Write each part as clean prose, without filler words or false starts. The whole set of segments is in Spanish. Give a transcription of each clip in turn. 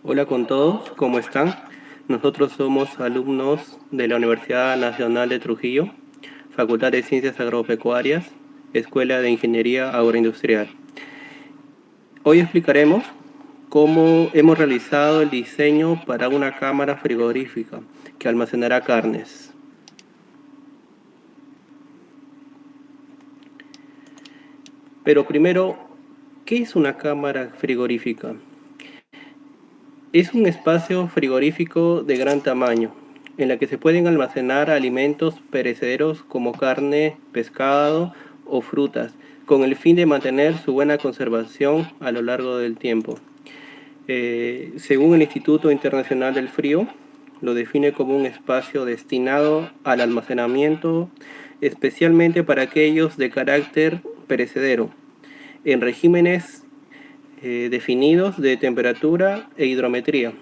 Hola con todos, ¿cómo están? Nosotros somos alumnos de la Universidad Nacional de Trujillo, Facultad de Ciencias Agropecuarias, Escuela de Ingeniería Agroindustrial. Hoy explicaremos cómo hemos realizado el diseño para una cámara frigorífica que almacenará carnes. Pero primero, ¿qué es una cámara frigorífica? Es un espacio frigorífico de gran tamaño, en la que se pueden almacenar alimentos perecederos como carne, pescado o frutas, con el fin de mantener su buena conservación a lo largo del tiempo. Según el Instituto Internacional del Frío, lo define como un espacio destinado al almacenamiento, especialmente para aquellos de carácter perecedero, en regímenes definidos de temperatura e hidrometría.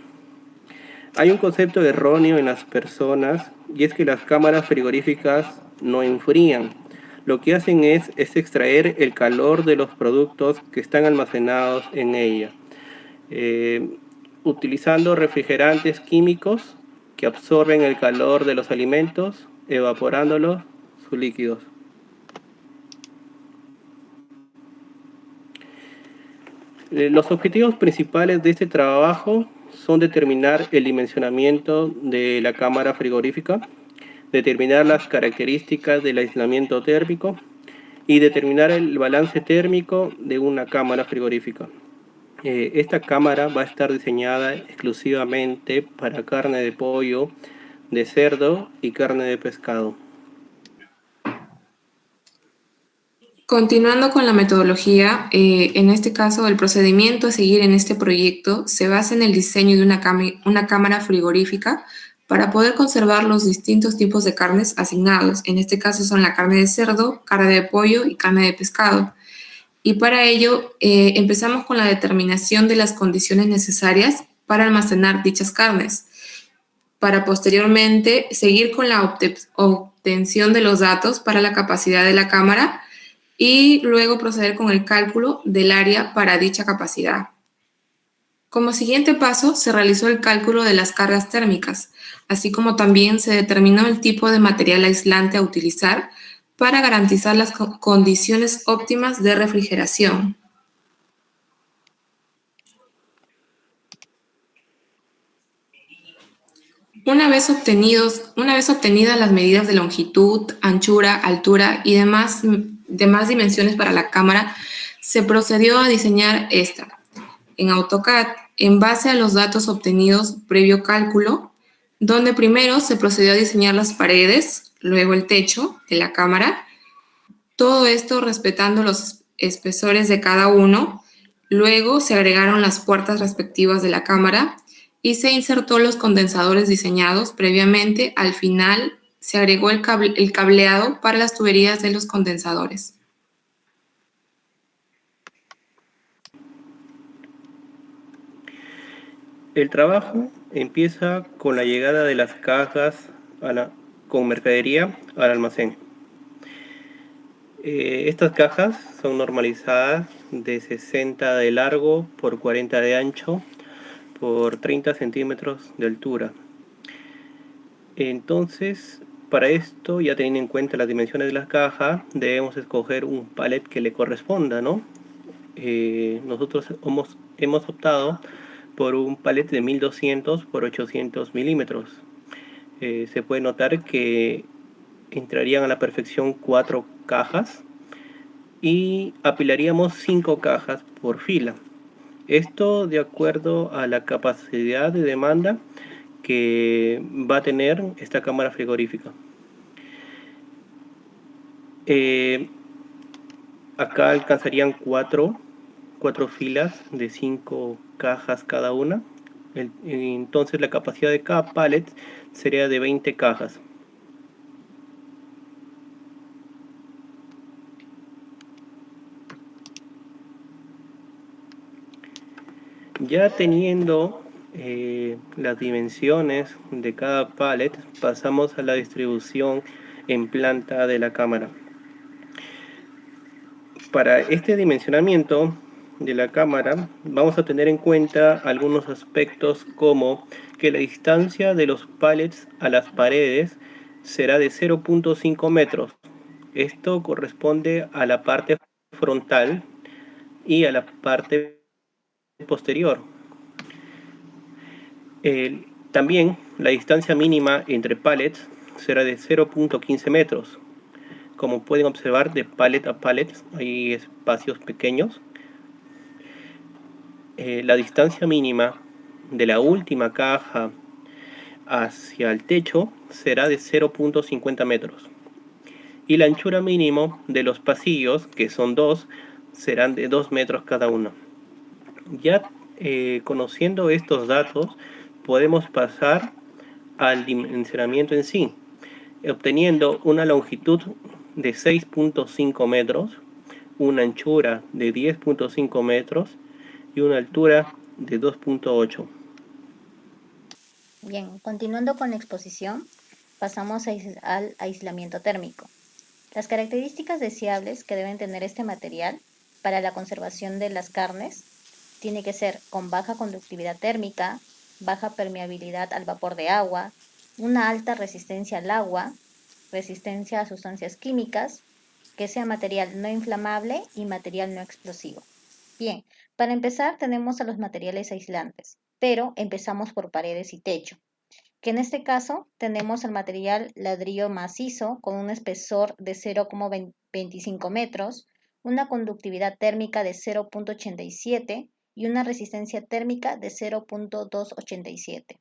Hay un concepto erróneo en las personas y es que las cámaras frigoríficas no enfrían. Lo que hacen es extraer el calor de los productos que están almacenados en ella, eh, utilizando refrigerantes químicos que absorben el calor de los alimentos, evaporándolos sus líquidos. Los objetivos principales de este trabajo son determinar el dimensionamiento de la cámara frigorífica, determinar las características del aislamiento térmico y determinar el balance térmico de una cámara frigorífica. Esta cámara va a estar diseñada exclusivamente para carne de pollo, de cerdo y carne de pescado. Continuando con la metodología, en este caso el procedimiento a seguir en este proyecto se basa en el diseño de una cámara frigorífica para poder conservar los distintos tipos de carnes asignados. En este caso son la carne de cerdo, carne de pollo y carne de pescado. Y para ello empezamos con la determinación de las condiciones necesarias para almacenar dichas carnes, para posteriormente seguir con la obtención de los datos para la capacidad de la cámara y luego proceder con el cálculo del área para dicha capacidad. Como siguiente paso, se realizó el cálculo de las cargas térmicas, así como también se determinó el tipo de material aislante a utilizar para garantizar las condiciones óptimas de refrigeración. Una vez obtenidas las medidas de longitud, anchura, altura y demás dimensiones para la cámara, se procedió a diseñar esta en AutoCAD en base a los datos obtenidos previo cálculo, donde primero se procedió a diseñar las paredes, luego el techo de la cámara, todo esto respetando los espesores de cada uno. Luego se agregaron las puertas respectivas de la cámara y se insertó los condensadores diseñados previamente. Al final se agregó el cableado para las tuberías de los condensadores. El trabajo empieza con la llegada de las cajas con mercadería al almacén. Estas cajas son normalizadas de 60 de largo por 40 de ancho por 30 centímetros de altura. Entonces, para esto, ya teniendo en cuenta las dimensiones de las cajas, debemos escoger un palet que le corresponda, ¿no? Nosotros hemos optado por un palet de 1200 por 800 milímetros. Se puede notar que entrarían a la perfección 4 cajas y apilaríamos 5 cajas por fila. Esto de acuerdo a la capacidad de demanda que va a tener esta cámara frigorífica. Acá alcanzarían 4 filas de 5 cajas cada una. Entonces la capacidad de cada pallet sería de 20 cajas. Ya teniendo las dimensiones de cada pallet, pasamos a la distribución en planta de la cámara. Para este dimensionamiento de la cámara, vamos a tener en cuenta algunos aspectos como que la distancia de los pallets a las paredes será de 0.5 metros. Esto corresponde a la parte frontal y a la parte posterior. También la distancia mínima entre pallets será de 0.15 metros. Como pueden observar, de pallet a pallet hay espacios pequeños. La distancia mínima de la última caja hacia el techo será de 0.50 metros. Y la anchura mínimo de los pasillos, que son 2, serán de 2 metros cada uno. Ya conociendo estos datos, podemos pasar al dimensionamiento en sí, obteniendo una longitud de 6.5 metros, una anchura de 10.5 metros y una altura de 2.8. Bien, continuando con la exposición, pasamos al aislamiento térmico. Las características deseables que deben tener este material para la conservación de las carnes tiene que ser con baja conductividad térmica, baja permeabilidad al vapor de agua, una alta resistencia al agua, resistencia a sustancias químicas, que sea material no inflamable y material no explosivo. Bien, para empezar tenemos a los materiales aislantes, pero empezamos por paredes y techo, que en este caso tenemos el material ladrillo macizo con un espesor de 0,25 metros, una conductividad térmica de 0,87 y una resistencia térmica de 0,287.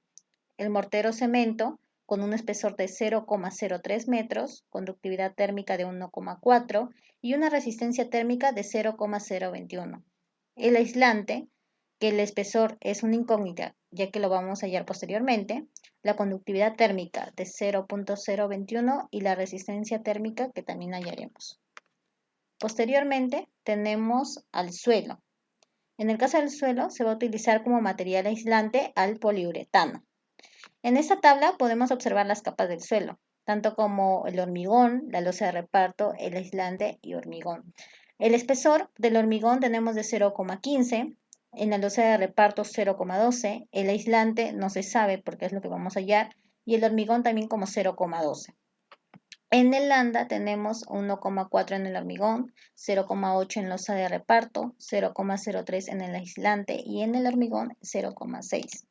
El mortero cemento con un espesor de 0,03 metros, conductividad térmica de 1,4 y una resistencia térmica de 0,021. El aislante, que el espesor es una incógnita, ya que lo vamos a hallar posteriormente, la conductividad térmica de 0,021 y la resistencia térmica que también hallaremos. Posteriormente tenemos al suelo. En el caso del suelo se va a utilizar como material aislante al poliuretano. En esta tabla podemos observar las capas del suelo, tanto como el hormigón, la losa de reparto, el aislante y hormigón. El espesor del hormigón tenemos de 0,15, en la losa de reparto 0,12, el aislante no se sabe porque es lo que vamos a hallar, y el hormigón también como 0,12. En el landa tenemos 1,4 en el hormigón, 0,8 en losa de reparto, 0,03 en el aislante y en el hormigón 0,6.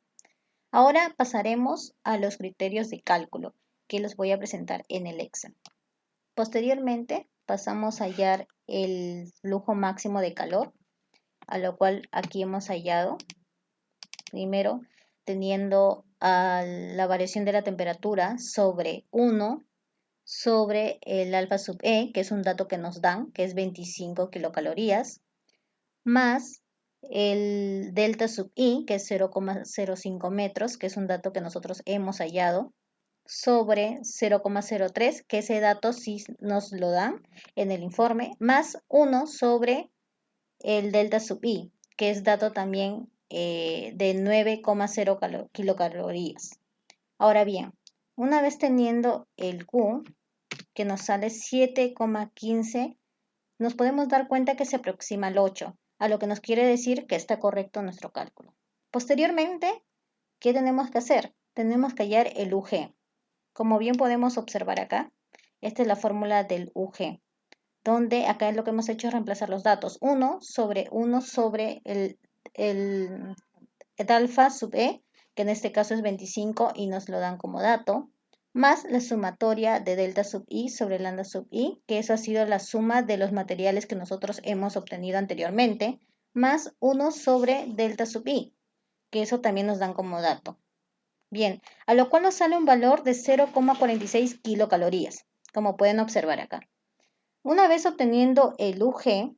Ahora pasaremos a los criterios de cálculo, que los voy a presentar en el Excel. Posteriormente, pasamos a hallar el flujo máximo de calor, a lo cual aquí hemos hallado, primero, teniendo la variación de la temperatura sobre 1 sobre el alfa sub E, que es un dato que nos dan, que es 25 kilocalorías, más el delta sub I, que es 0,05 metros, que es un dato que nosotros hemos hallado, sobre 0,03, que ese dato sí nos lo dan en el informe, más 1 sobre el delta sub I, que es dato también de 9,0 kilocalorías. Ahora bien, una vez teniendo el Q, que nos sale 7,15, nos podemos dar cuenta que se aproxima al 8, a lo que nos quiere decir que está correcto nuestro cálculo. Posteriormente, ¿qué tenemos que hacer? Tenemos que hallar el UG. Como bien podemos observar acá, esta es la fórmula del UG, donde acá lo que hemos hecho es reemplazar los datos. 1 sobre el alfa sub E, que en este caso es 25 y nos lo dan como dato, más la sumatoria de delta sub I sobre lambda sub I, que eso ha sido la suma de los materiales que nosotros hemos obtenido anteriormente, más 1 sobre delta sub I, que eso también nos dan como dato. Bien, a lo cual nos sale un valor de 0,46 kilocalorías, como pueden observar acá. Una vez obteniendo el UG,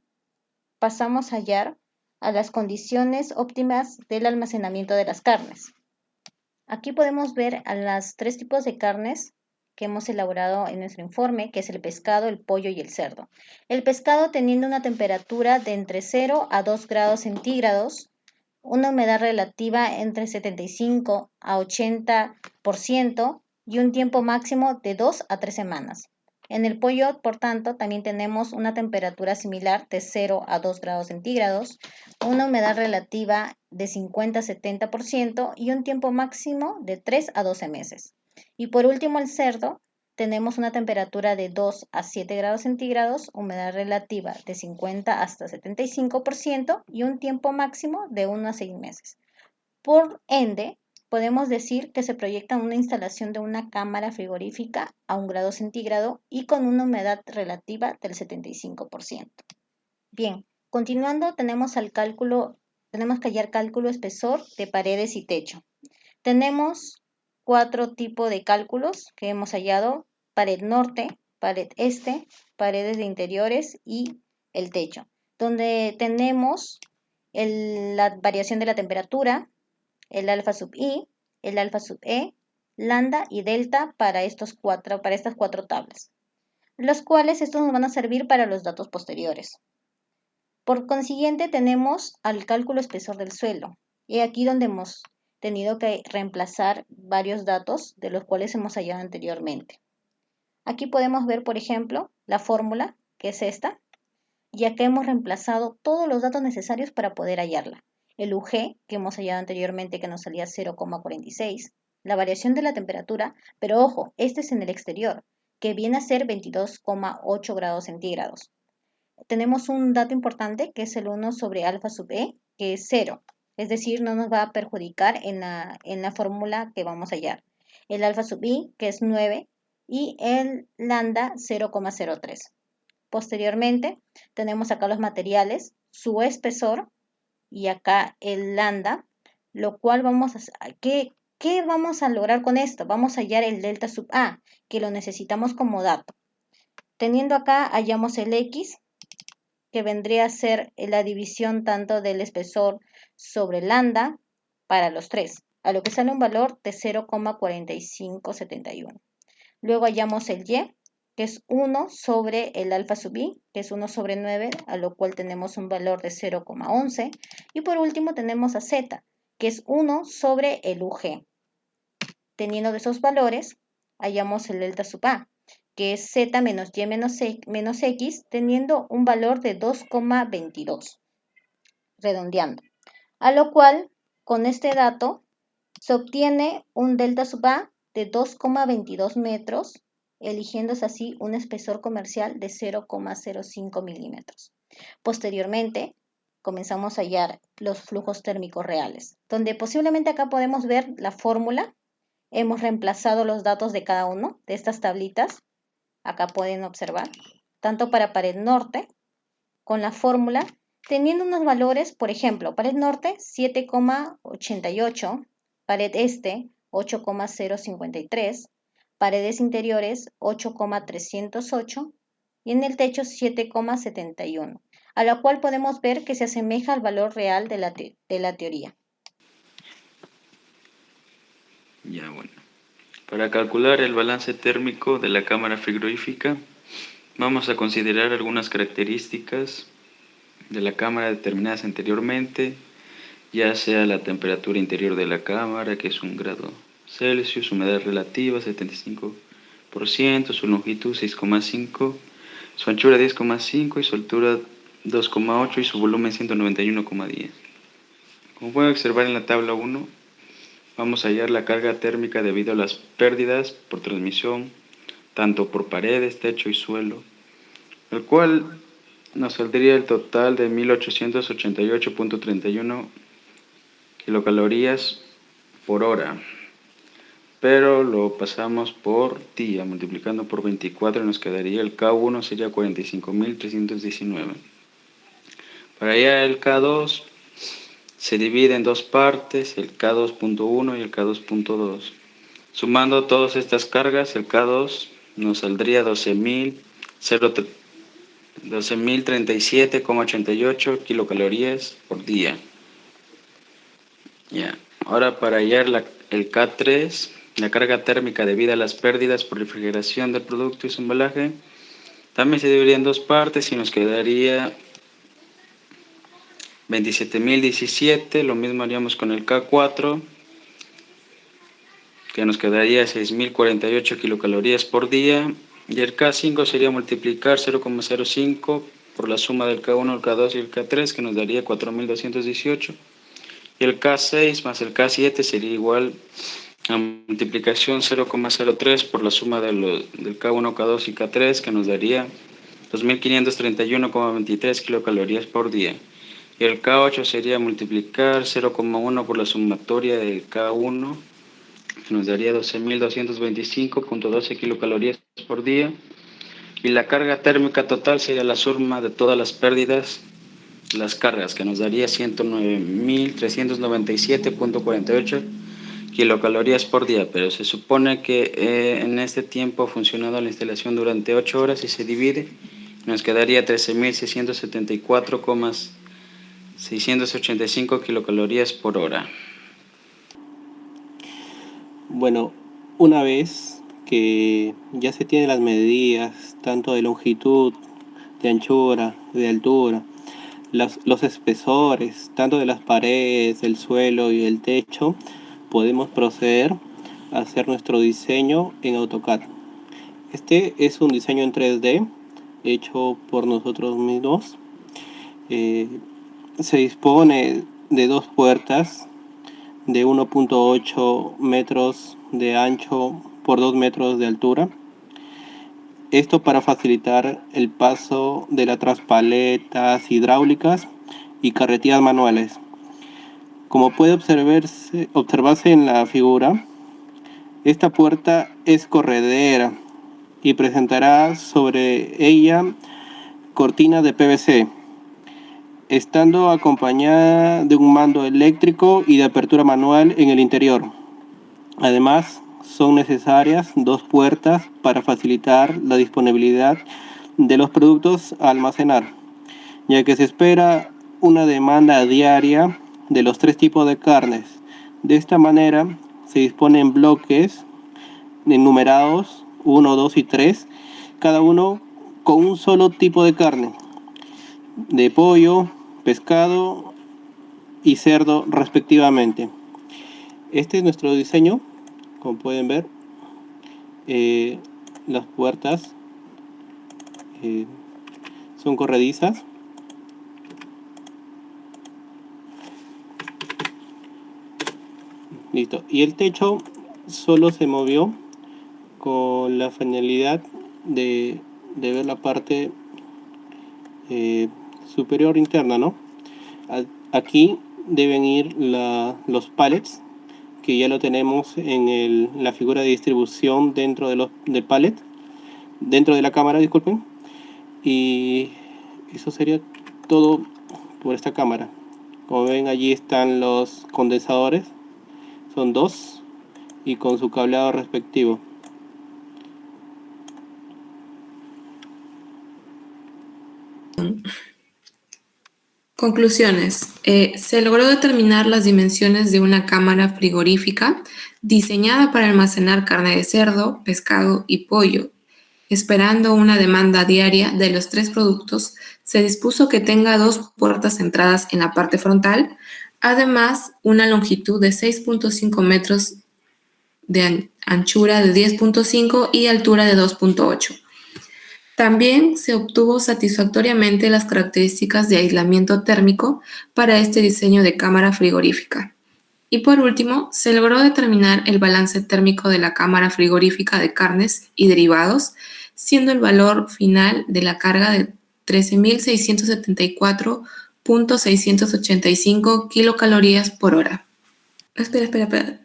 pasamos a hallar a las condiciones óptimas del almacenamiento de las carnes. Aquí podemos ver a los 3 tipos de carnes que hemos elaborado en nuestro informe, que es el pescado, el pollo y el cerdo. El pescado teniendo una temperatura de entre 0 a 2 grados centígrados, una humedad relativa entre 75 a 80% y un tiempo máximo de 2 a 3 semanas. En el pollo, por tanto, también tenemos una temperatura similar de 0 a 2 grados centígrados, una humedad relativa de 50 a 70% y un tiempo máximo de 3 a 12 meses. Y por último, el cerdo, tenemos una temperatura de 2 a 7 grados centígrados, humedad relativa de 50 hasta 75% y un tiempo máximo de 1 a 6 meses. Por ende, podemos decir que se proyecta una instalación de una cámara frigorífica a 1 grado centígrado y con una humedad relativa del 75%. Bien, continuando tenemos que hallar cálculo espesor de paredes y techo. Tenemos 4 tipos de cálculos que hemos hallado: pared norte, pared este, paredes de interiores y el techo, donde tenemos la variación de la temperatura, el alfa sub i, el alfa sub e, lambda y delta para estas cuatro tablas, los cuales estos nos van a servir para los datos posteriores. Por consiguiente, tenemos al cálculo espesor del suelo, y aquí donde hemos tenido que reemplazar varios datos de los cuales hemos hallado anteriormente. Aquí podemos ver, por ejemplo, la fórmula, que es esta, y acá hemos reemplazado todos los datos necesarios para poder hallarla. El UG, que hemos hallado anteriormente, que nos salía 0,46, la variación de la temperatura, pero ojo, este es en el exterior, que viene a ser 22,8 grados centígrados. Tenemos un dato importante, que es el 1 sobre alfa sub e, que es 0, es decir, no nos va a perjudicar en la fórmula que vamos a hallar. El alfa sub i, que es 9, y el lambda 0,03. Posteriormente, tenemos acá los materiales, su espesor y acá el lambda, lo cual ¿qué vamos a lograr con esto? Vamos a hallar el delta sub A, que lo necesitamos como dato. Teniendo acá, hallamos el X, que vendría a ser la división tanto del espesor sobre lambda para los tres, a lo que sale un valor de 0,4571. Luego hallamos el Y, que es 1 sobre el alfa sub i, que es 1 sobre 9, a lo cual tenemos un valor de 0,11. Y por último tenemos a Z, que es 1 sobre el UG. Teniendo de esos valores, hallamos el delta sub A, que es Z menos Y menos X, teniendo un valor de 2,22, redondeando. A lo cual, con este dato, se obtiene un delta sub A de 2,22 metros, eligiéndose así un espesor comercial de 0,05 milímetros. Posteriormente, comenzamos a hallar los flujos térmicos reales, donde posiblemente acá podemos ver la fórmula. Hemos reemplazado los datos de cada uno de estas tablitas. Acá pueden observar, tanto para pared norte, con la fórmula, teniendo unos valores, por ejemplo, pared norte 7,88, pared este 8,053, paredes interiores 8,308 y en el techo 7,71, a la cual podemos ver que se asemeja al valor real de la teoría. Ya, bueno. Para calcular el balance térmico de la cámara frigorífica, vamos a considerar algunas características de la cámara determinadas anteriormente, ya sea la temperatura interior de la cámara, que es 1 grado Celsius, humedad relativa 75%, su longitud 6,5, su anchura 10,5 y su altura 2,8 y su volumen 191,10. Como pueden observar en la tabla 1, vamos a hallar la carga térmica debido a las pérdidas por transmisión, tanto por paredes, techo y suelo, el cual nos saldría el total de 1888.31 kilocalorías por hora, pero lo pasamos por día, multiplicando por 24 nos quedaría el K1 sería 45.319. Para hallar el K2 se divide en dos partes, el K2.1 y el K2.2. Sumando todas estas cargas, el K2 nos saldría 12.037,88 kilocalorías por día. Ya. Ahora para hallar el K3, la carga térmica debido a las pérdidas por refrigeración del producto y su embalaje, también se dividiría en dos partes y nos quedaría 27.017, lo mismo haríamos con el K4, que nos quedaría 6.048 kilocalorías por día, Y el K5 sería multiplicar 0,05 por la suma del K1, el K2 y el K3, que nos daría 4.218. Y el K6 más el K7 sería igual a multiplicación 0,03 por la suma del K1, K2 y K3, que nos daría 2.531,23 kilocalorías por día. Y el K8 sería multiplicar 0,1 por la sumatoria del K1, que nos daría 12.225,12 kilocalorías por día. Y la carga térmica total sería la suma de todas las pérdidas, las cargas, que nos daría 109.397,48 kilocalorías por día. Pero se supone que en este tiempo ha funcionado la instalación durante 8 horas y se divide, nos quedaría 13.674,685 kilocalorías por hora. Bueno, una vez que ya se tienen las medidas, tanto de longitud, de anchura, de altura, los espesores, tanto de las paredes, el suelo y el techo, podemos proceder a hacer nuestro diseño en AutoCAD. Este es un diseño en 3D hecho por nosotros mismos. Se dispone de 2 puertas de 1.8 metros de ancho por 2 metros de altura. Esto para facilitar el paso de las traspaletas hidráulicas y carretillas manuales. Como puede observarse en la figura, esta puerta es corredera y presentará sobre ella cortinas de PVC, estando acompañada de un mando eléctrico y de apertura manual en el interior. Además, son necesarias 2 puertas para facilitar la disponibilidad de los productos a almacenar, ya que se espera una demanda diaria de los 3 tipos de carnes. De esta manera se disponen bloques enumerados 1, 2 y 3, cada uno con un solo tipo de carne, de pollo, pescado y cerdo respectivamente. Este es nuestro diseño. Como pueden ver, las puertas son corredizas. Listo. Y el techo solo se movió con la finalidad de ver la parte superior interna, ¿no? Aquí deben ir los pallets, que ya lo tenemos en la figura de distribución dentro del pallet, dentro de la cámara, disculpen. Y eso sería todo por esta cámara. Como ven, allí están los condensadores, son 2 y con su cableado respectivo. Conclusiones. Se logró determinar las dimensiones de una cámara frigorífica diseñada para almacenar carne de cerdo, pescado y pollo. Esperando una demanda diaria de los 3 productos, se dispuso que tenga 2 puertas centradas en la parte frontal, además una longitud de 6.5 metros, de anchura de 10.5 y altura de 2.8. También se obtuvo satisfactoriamente las características de aislamiento térmico para este diseño de cámara frigorífica. Y por último, se logró determinar el balance térmico de la cámara frigorífica de carnes y derivados, siendo el valor final de la carga de 13.674,685 kilocalorías por hora. Espera.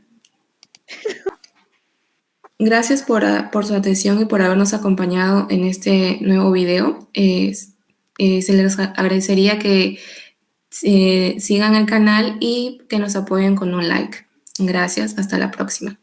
Gracias por su atención y por habernos acompañado en este nuevo video. Se les agradecería que sigan el canal y que nos apoyen con un like. Gracias, hasta la próxima.